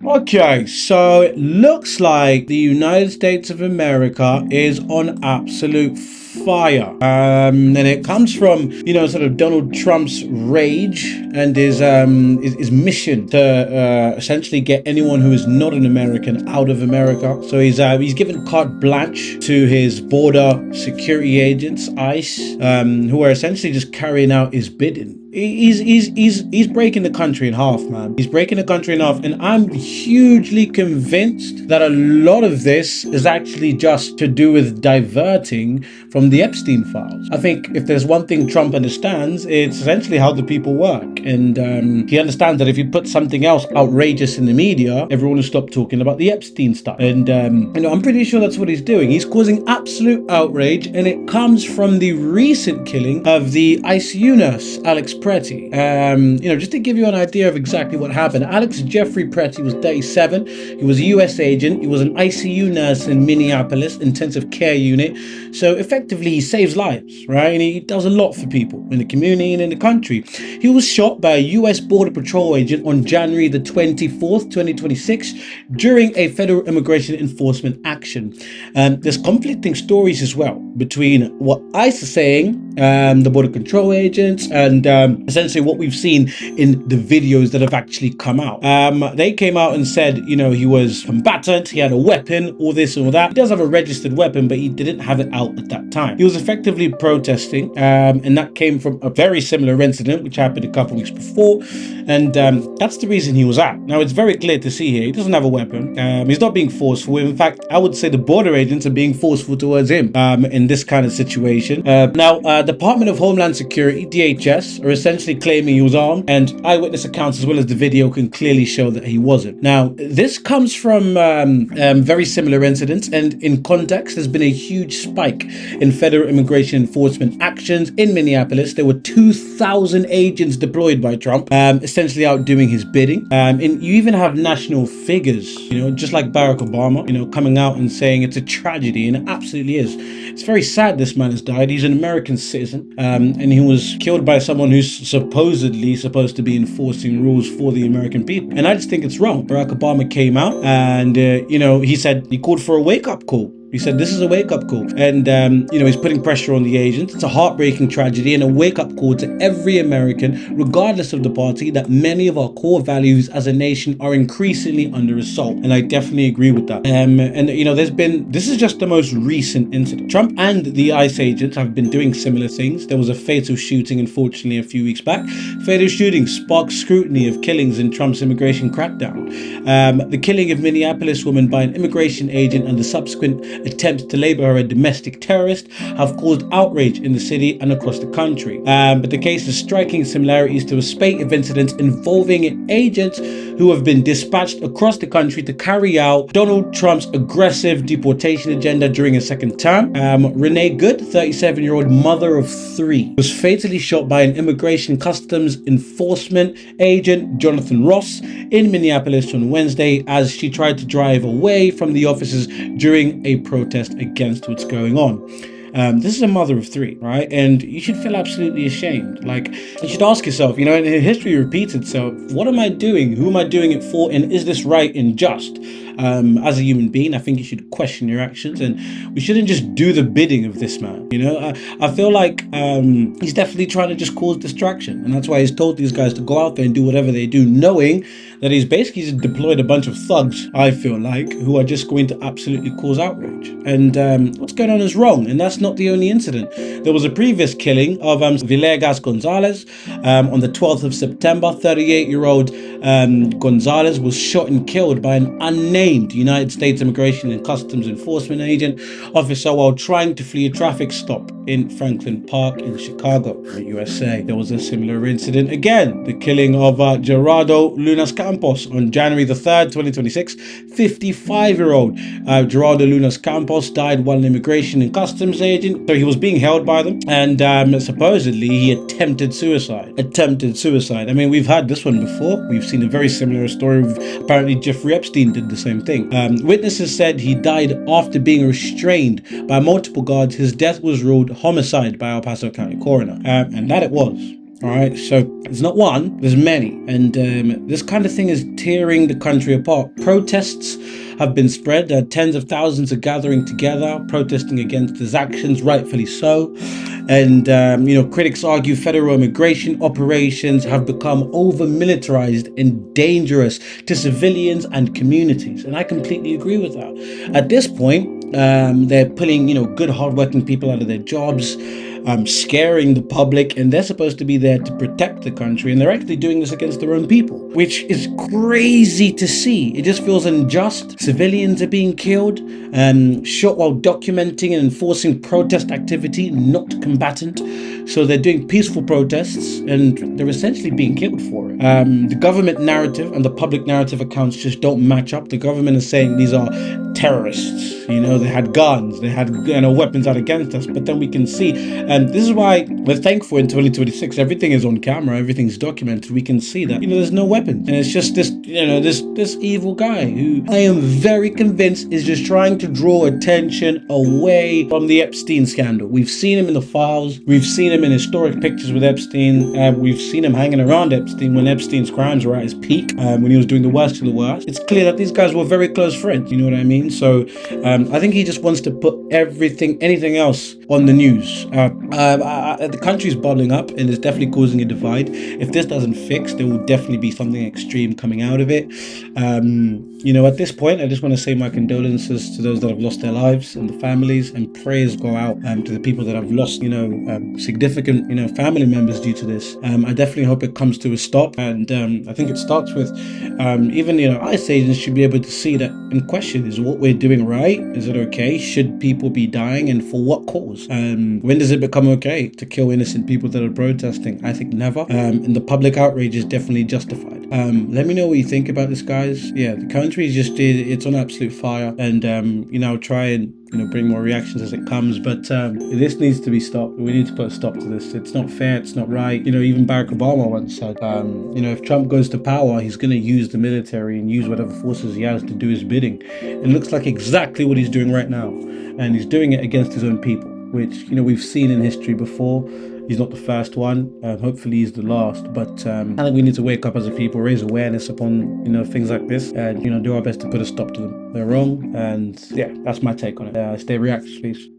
Okay, so it looks like the United States of America is on absolute fire. And it comes from, sort of Donald Trump's rage and his mission to essentially get anyone who is not an American out of America. So he's given carte blanche to his border security agents, ICE, who are essentially just carrying out his bidding. He's breaking the country in half, man. He's breaking the country in half, and I'm hugely convinced that a lot of this is actually just to do with diverting from the Epstein files. I think if there's one thing Trump understands, it's essentially how the people work, and he understands that if you put something else outrageous in the media, everyone will stop talking about the Epstein stuff. And I'm pretty sure that's what he's doing. He's causing absolute outrage, and it comes from the recent killing of the ICU nurse, Alex Pretti. Just to give you an idea of exactly what happened, Alex Jeffrey Pretti was 37. He was a US agent. He was an ICU nurse in Minneapolis intensive care unit. So effectively, he saves lives, right? And he does a lot for people in the community and in the country. He was shot by a US Border Patrol agent on January the 24th, 2026, during a federal immigration enforcement action. There's conflicting stories as well between what ICE is saying, the Border Control agents, and essentially what we've seen in the videos that have actually come out. They came out and said, he was combatant, he had a weapon, all this and all that. He does have a registered weapon, but he didn't have it out at that time. He was effectively protesting, and that came from a very similar incident which happened a couple of weeks before, and that's the reason he was out. Now, it's very clear to see here, he doesn't have a weapon. He's not being forceful. In fact, I would say the border agents are being forceful towards him in this kind of situation. Now, Department of Homeland Security, DHS, are essentially claiming he was armed, and eyewitness accounts as well as the video can clearly show that he wasn't. Now, this comes from very similar incidents, and in context, there's been a huge spike in federal immigration enforcement actions in Minneapolis. There were 2,000 agents deployed by Trump, essentially out doing his bidding. And you even have national figures, just like Barack Obama, coming out and saying it's a tragedy, and it absolutely is. It's very sad this man has died. He's an American citizen, and he was killed by someone who's supposedly supposed to be enforcing rules for the American people. And I just think it's wrong. Barack Obama came out and, he said he called for a wake-up call. He said this is a wake-up call, and he's putting pressure on the agents. It's a heartbreaking tragedy and a wake-up call to every American, regardless of the party, that many of our core values as a nation are increasingly under assault. And I definitely agree with that. This is just the most recent incident. Trump and the ICE agents have been doing similar things. There was a fatal shooting, unfortunately, a few weeks back. Fatal shooting sparked scrutiny of killings in Trump's immigration crackdown. The killing of Minneapolis woman by an immigration agent and the subsequent attempts to label her a domestic terrorist have caused outrage in the city and across the country. But the case has striking similarities to a spate of incidents involving agents who have been dispatched across the country to carry out Donald Trump's aggressive deportation agenda during his second term. Renee Good, 37-year-old mother of 3, was fatally shot by an immigration customs enforcement agent, Jonathan Ross, in Minneapolis on Wednesday as she tried to drive away from the officers during a protest against what's going on. This is a mother of 3, right? And you should feel absolutely ashamed. Like, you should ask yourself, and history repeats itself. What am I doing? Who am I doing it for? And is this right and just? As a human being, I think you should question your actions, and we shouldn't just do the bidding of this man. I feel like he's definitely trying to just cause distraction, and that's why he's told these guys to go out there and do whatever they do, knowing that he's basically just deployed a bunch of thugs, I feel like, who are just going to absolutely cause outrage. And what's going on is wrong, and that's not the only incident. There was a previous killing of Villegas Gonzalez on the 12th of September. 38-year-old Gonzalez was shot and killed by an unnamed United States Immigration and Customs Enforcement agent officer while trying to flee a traffic stop in Franklin Park in Chicago, USA. There was a similar incident again, the killing of Gerardo Lunas Campos on January the 3rd, 2026. 55-year-old Gerardo Lunas Campos died while an immigration and customs agent, so he was being held by them, and supposedly he attempted suicide. I mean, we've had this one before. We've seen a very similar story. Apparently Jeffrey Epstein did the same thing. Witnesses said he died after being restrained by multiple guards. His death was ruled homicide by El Paso County coroner, and that it was. All right, so it's not one, there's many. And this kind of thing is tearing the country apart. Protests have been spread. Tens of thousands are gathering together, protesting against his actions, rightfully so. And, critics argue federal immigration operations have become over militarized and dangerous to civilians and communities. And I completely agree with that. At this point, they're pulling, good, hardworking people out of their jobs, scaring the public, and they're supposed to be there to protect the country, and they're actually doing this against their own people, which is crazy to see. It just feels unjust. Civilians are being killed, shot while documenting and enforcing protest activity, not combatant. So they're doing peaceful protests, and they're essentially being killed for it. The government narrative and the public narrative accounts just don't match up. The government is saying these are terrorists. They had guns, they had weapons out against us. But then we can see, and this is why we're thankful in 2026. Everything is on camera, everything's documented. We can see that there's no weapons, and it's just this evil guy who I am very convinced is just trying to draw attention away from the Epstein scandal. We've seen him in the files. We've seen him in historic pictures with Epstein. We've seen him hanging around Epstein when Epstein's crimes were at his peak, when he was doing the worst of the worst. It's clear that these guys were very close friends. You know what I mean? So I think he just wants to put anything else on the news. The country's bottling up, and it's definitely causing a divide. If this doesn't fix, there will definitely be something extreme coming out of it. At this point, I just want to say my condolences to those that have lost their lives and the families, and prayers go out to the people that have lost, significant, family members due to this. I definitely hope it comes to a stop, and I think it starts with even, ICE agents should be able to see that and question, is what we're doing right? Is it okay? Should people be dying, and for what cause? When does it become okay to kill innocent people that are protesting? I think never. And the public outrage is definitely justified. Let me know what you think about this, guys. Yeah, the country is it's on absolute fire, and I'll try and bring more reactions as it comes, but this needs to be stopped. We need to put a stop to this. It's not fair, it's not right. Even Barack Obama once said, if Trump goes to power, he's going to use the military and use whatever forces he has to do his bidding. It looks like exactly what he's doing right now, and he's doing it against his own people, which we've seen in history before. He's not the first one. Hopefully he's the last. But I think we need to wake up as a people, raise awareness upon things like this, and do our best to put a stop to them. They're wrong, and yeah, that's my take on it. Stay reacts, please.